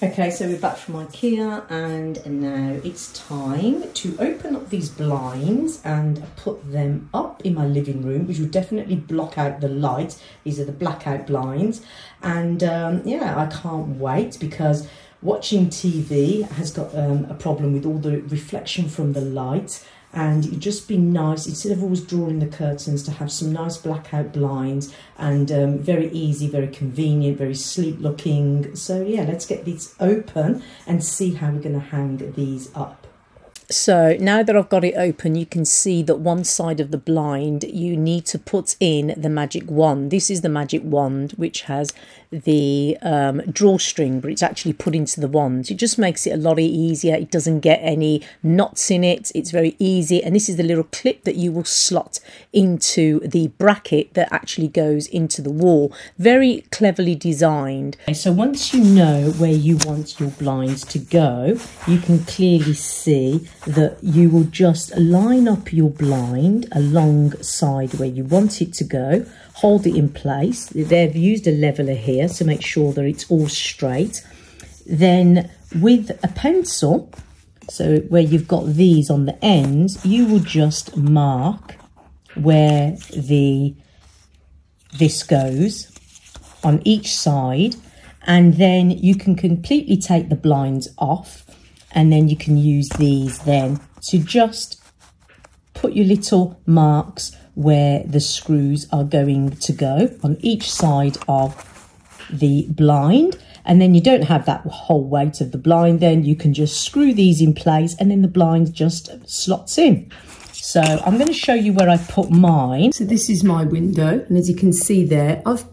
Okay, so we're back from Ikea and now it's time to open up these blinds and put them up in my living room, which will definitely block out the light. These are the blackout blinds. And yeah, I can't wait because watching TV has got a problem with all the reflection from the light. And it'd just be nice, instead of always drawing the curtains, to have some nice blackout blinds, and very easy, very convenient, very sleek looking. So yeah, let's get these open and see how we're going to hang these up. So now that I've got it open, you can see that one side of the blind you need to put in the magic wand. This is the magic wand, which has the drawstring, but it's actually put into the wand. It just makes it a lot easier. It doesn't get any knots in it. It's very easy. And this is the little clip that you will slot into the bracket that actually goes into the wall. Very cleverly designed. Okay, so once you know where you want your blinds to go, you can clearly see that you will just line up your blind alongside where you want it to go, hold it in place. They've used a leveler here to make sure that it's all straight. Then with a pencil, so where you've got these on the ends, you will just mark where this goes on each side, and then you can completely take the blinds off. And then you can use these then to just put your little marks where the screws are going to go on each side of the blind. And then you don't have that whole weight of the blind. Then you can just screw these in place and then the blind just slots in. So I'm going to show you where I put mine. So this is my window, and as you can see there, I've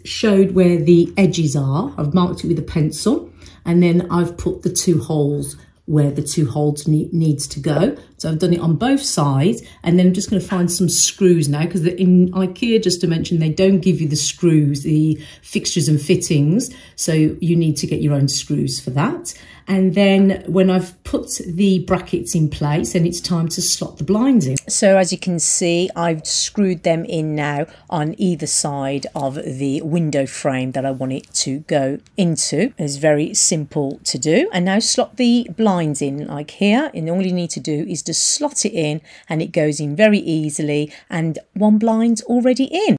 showed where the edges are. I've marked it with a pencil, and then I've put the two holes where the two holes needs to go. So I've done it on both sides, and then I'm just going to find some screws now, because in Ikea, just to mention, they don't give you the screws, the fixtures and fittings, so you need to get your own screws for that. And then when I've put the brackets in place, then it's time to slot the blinds in. So as you can see, I've screwed them in now on either side of the window frame that I want it to go into. It's very simple to do. And now slot the blinds in like here, and all you need to do is just slot it in, and it goes in very easily, and one blind's already in.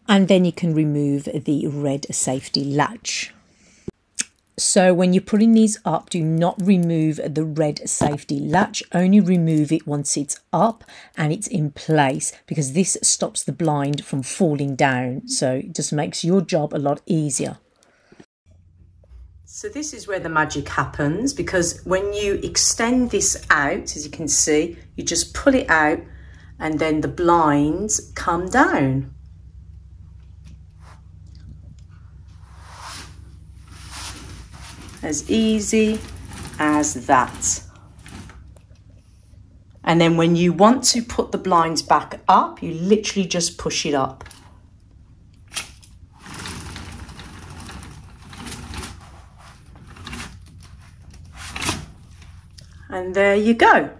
And then you can remove the red safety latch. So when you're putting these up, do not remove the red safety latch, only remove it once it's up and it's in place, because this stops the blind from falling down. So it just makes your job a lot easier. So this is where the magic happens, because when you extend this out, as you can see, you just pull it out and then the blinds come down. As easy as that. And then when you want to put the blinds back up, you literally just push it up. And there you go.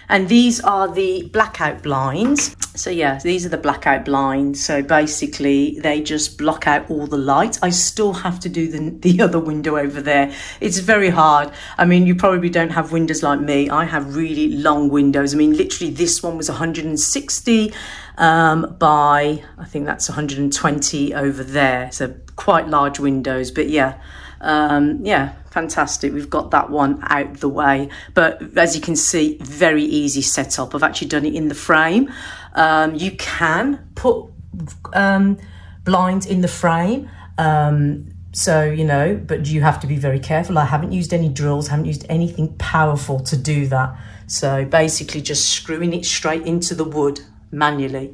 And these are the blackout blinds. So yeah, these are the blackout blinds. So basically they just block out all the light. I still have to do the other window over there. It's very hard. I mean, you probably don't have windows like me. I have really long windows. I mean, literally this one was 160 by, I think that's 120 over there. So quite large windows, but yeah. Yeah, fantastic. We've got that one out the way, but as you can see, very easy setup. I've actually done it in the frame. You can put blinds in the frame, so you know, but you have to be very careful. I haven't used any drills, haven't used anything powerful to do that. So basically just screwing it straight into the wood manually.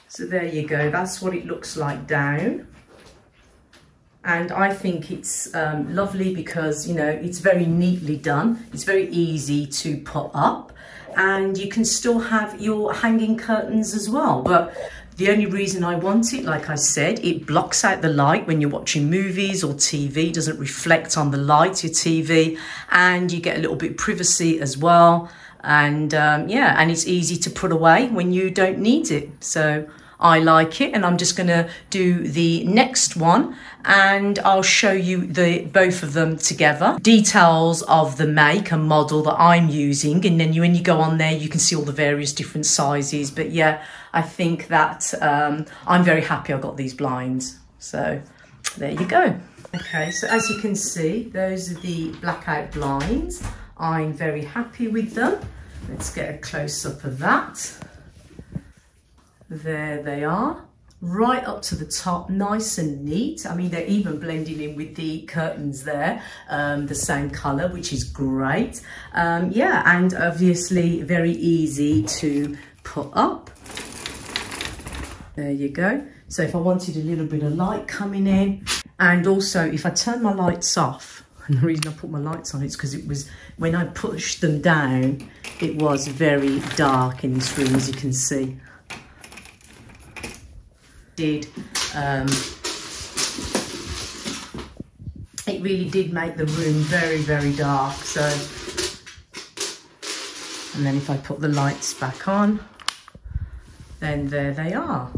So there you go, that's what it looks like down. And I think it's lovely because, you know, it's very neatly done. It's very easy to put up, and you can still have your hanging curtains as well. But the only reason I want it, like I said, it blocks out the light when you're watching movies or TV. It doesn't reflect on the light, your TV, and you get a little bit of privacy as well. And yeah, and it's easy to put away when you don't need it. So I like it, and I'm just going to do the next one, and I'll show you both of them together. Details of the make and model that I'm using, and then when you go on there, you can see all the various different sizes. But yeah, I think that I'm very happy I got these blinds. So there you go. Okay, so as you can see, those are the blackout blinds. I'm very happy with them. Let's get a close-up of that. There they are, right up to the top, nice and neat. I mean, they're even blending in with the curtains there, the same colour, which is great. Yeah, and obviously very easy to put up. There you go. So if I wanted a little bit of light coming in, and also if I turn my lights off, and the reason I put my lights on is because it was, when I pushed them down, it was very dark in this room, as you can see. It really did make the room very, very dark. So, and then if I put the lights back on, then there they are.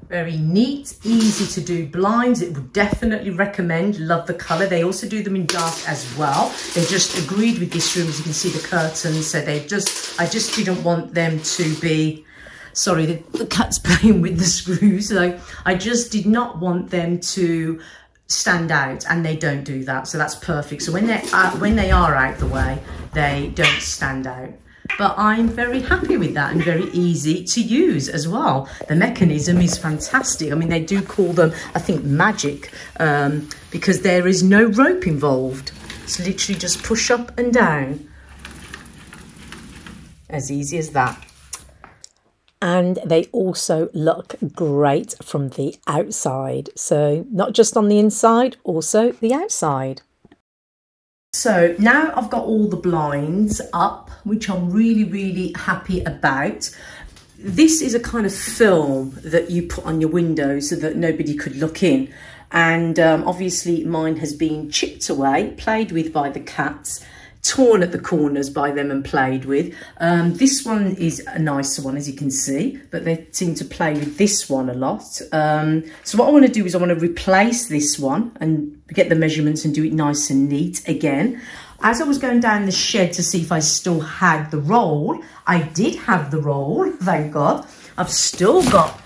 Very neat, easy to do blinds. It would definitely recommend. Love the colour. They also do them in dark as well. They just agreed with this room, as you can see the curtains. So I just didn't want them to be, sorry, the cat's playing with the screws. So I just did not want them to stand out, and they don't do that. So that's perfect. So when they are out the way, they don't stand out. But I'm very happy with that, and very easy to use as well. The mechanism is fantastic. I mean, they do call them, I think, magic, because there is no rope involved. It's literally just push up and down. As easy as that. And they also look great from the outside. So not just on the inside, also the outside. So now I've got all the blinds up, which I'm really, really happy about. This is a kind of film that you put on your window so that nobody could look in. And obviously mine has been chipped away, played with by the cats, torn at the corners by them and played with. This one is a nicer one, as you can see, but they seem to play with this one a lot. So what I want to do is I want to replace this one and get the measurements and do it nice and neat again. As I was going down the shed to see if I still had the roll, I did have the roll, thank God. I've still got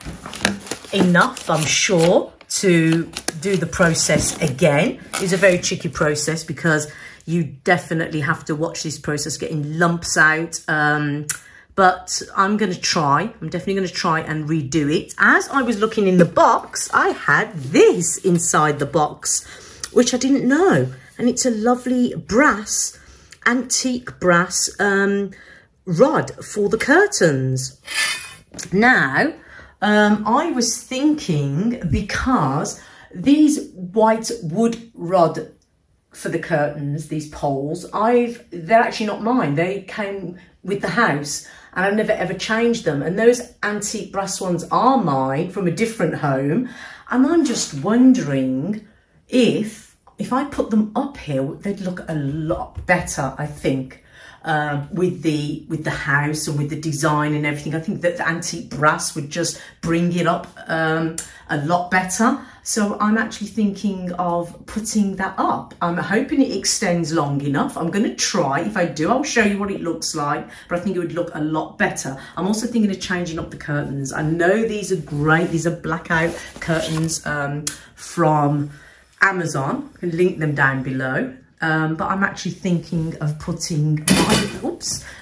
enough, I'm sure, to do the process again. It's a very tricky process because you definitely have to watch this process getting lumps out. But I'm going to try. I'm definitely going to try and redo it. As I was looking in the box, I had this inside the box, which I didn't know. And it's a lovely brass, antique brass rod for the curtains. Now, I was thinking, because these white wood rod for the curtains, these poles, they're actually not mine. They came with the house, and I've never ever changed them. And those antique brass ones are mine from a different home. And I'm just wondering if I put them up here, they'd look a lot better, I think, with the house and with the design and everything. I think that the antique brass would just bring it up a lot better. So I'm actually thinking of putting that up. I'm hoping it extends long enough. I'm going to try. If I do, I'll show you what it looks like, but I think it would look a lot better. I'm also thinking of changing up the curtains. I know these are great. These are blackout curtains from Amazon. I can link them down below. But I'm actually thinking of putting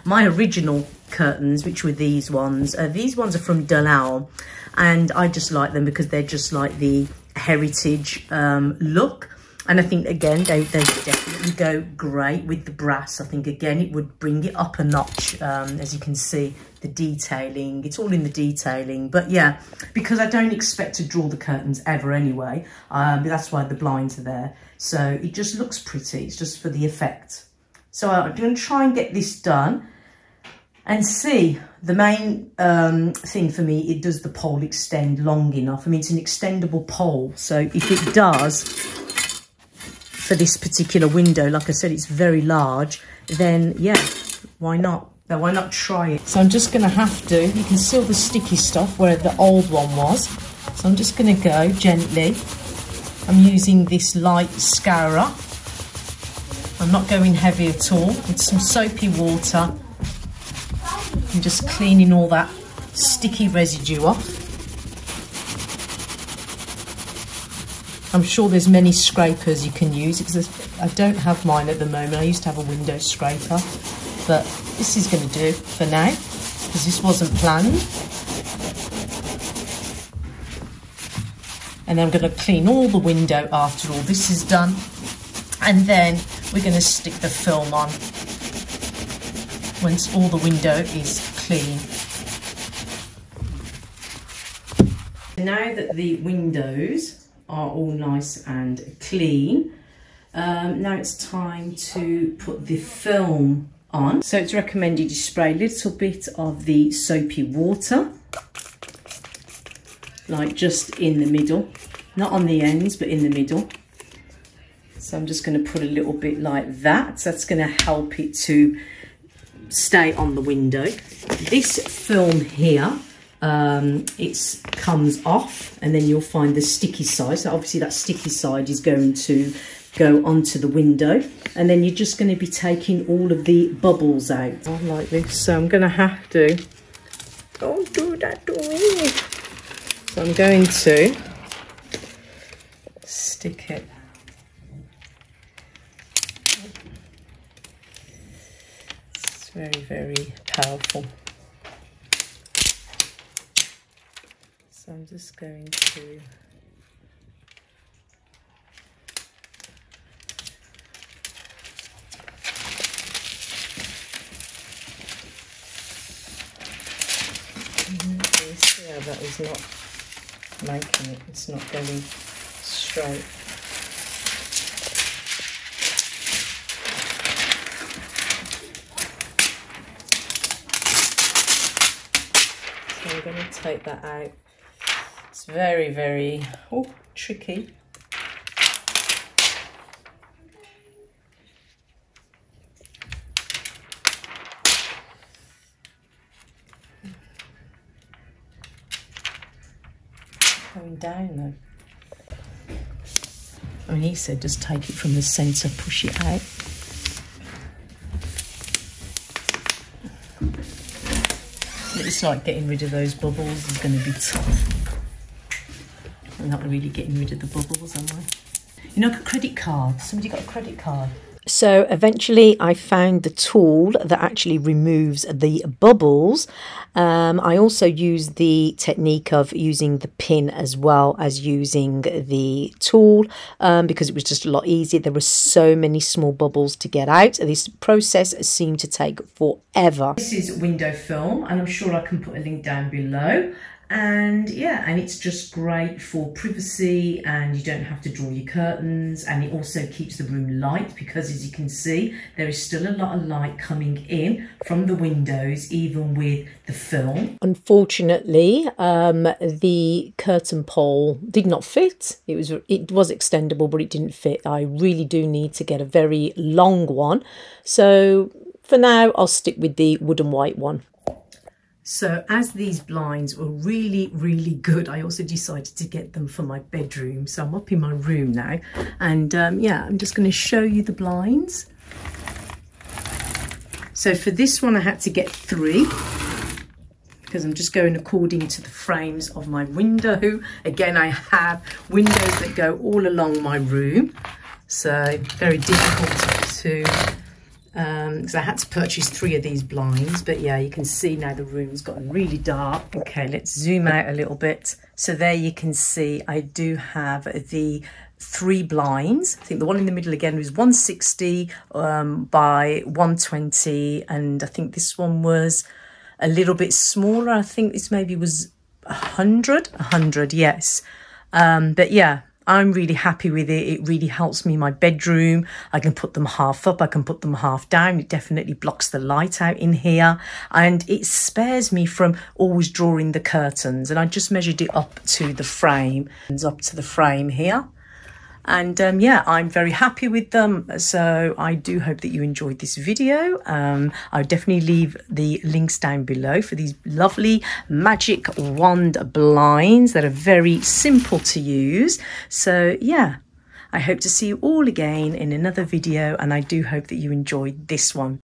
my original curtains, which were these ones. These ones are from Dalal, and I just like them because they're just like the heritage look. And I think, again, they definitely go great with the brass. I think, again, it would bring it up a notch. As you can see, the detailing, it's all in the detailing. But yeah, because I don't expect to draw the curtains ever anyway, that's why the blinds are there. So it just looks pretty. It's just for the effect. So I'm going to try and get this done and see. The main thing for me, it does the pole extend long enough. I mean, it's an extendable pole. So if it does, for this particular window, like I said, it's very large, then yeah, why not? So why not try it? So I'm just going to have to, you can see all the sticky stuff where the old one was. So I'm just going to go gently. I'm using this light scourer. I'm not going heavy at all. With some soapy water. I'm just cleaning all that sticky residue off. I'm sure there's many scrapers you can use because I don't have mine at the moment. I used to have a window scraper, but this is going to do for now because this wasn't planned. And then I'm going to clean all the window after all this is done, and then we're going to stick the film on once all the window is clean. Now that the windows are all nice and clean, now it's time to put the film on. So it's recommended you spray a little bit of the soapy water, like just in the middle, not on the ends but in the middle. So I'm just going to put a little bit like that. So that's going to help it to stay on the window. This film here, it comes off, and then you'll find the sticky side. So obviously that sticky side is going to go onto the window, and then you're just going to be taking all of the bubbles out like this. So I'm going to have to, don't do that to me. So I'm going to stick it. It's very, very powerful. So I'm just going to see how that is not making it, it's not going straight. So I'm going to take that out. It's very, very tricky. Going down though. I mean, he said just take it from the centre, push it out. It's like getting rid of those bubbles is going to be tough. I'm not really getting rid of the bubbles, am I? You know, like a credit card. Somebody got a credit card. So eventually I found the tool that actually removes the bubbles. I also used the technique of using the pin as well as using the tool because it was just a lot easier. There were so many small bubbles to get out. This process seemed to take forever. This is window film, and I'm sure I can put a link down below. And yeah, and it's just great for privacy, and you don't have to draw your curtains, and it also keeps the room light because, as you can see, there is still a lot of light coming in from the windows even with the film. Unfortunately, the curtain pole did not fit. It was extendable, but it didn't fit. I really do need to get a very long one, so for now I'll stick with the wood and white one. So as these blinds were really, really good, I also decided to get them for my bedroom. So I'm up in my room now, and yeah, I'm just going to show you the blinds. So for this one I had to get 3 because I'm just going according to the frames of my window. Again, I have windows that go all along my room, so very difficult to because I had to purchase 3 of these blinds. But yeah, you can see now the room's gotten really dark. Okay, let's zoom out a little bit. So there you can see I do have the 3 blinds. I think the one in the middle again was 160 by 120, and I think this one was a little bit smaller. I think this maybe was 100, yes. But yeah, I'm really happy with it. It really helps me in my bedroom. I can put them half up, I can put them half down. It definitely blocks the light out in here, and it spares me from always drawing the curtains. And I just measured it up to the frame, here. And yeah, I'm very happy with them. So I do hope that you enjoyed this video. I'll definitely leave the links down below for these lovely magic wand blinds that are very simple to use. So yeah, I hope to see you all again in another video, and I do hope that you enjoyed this one.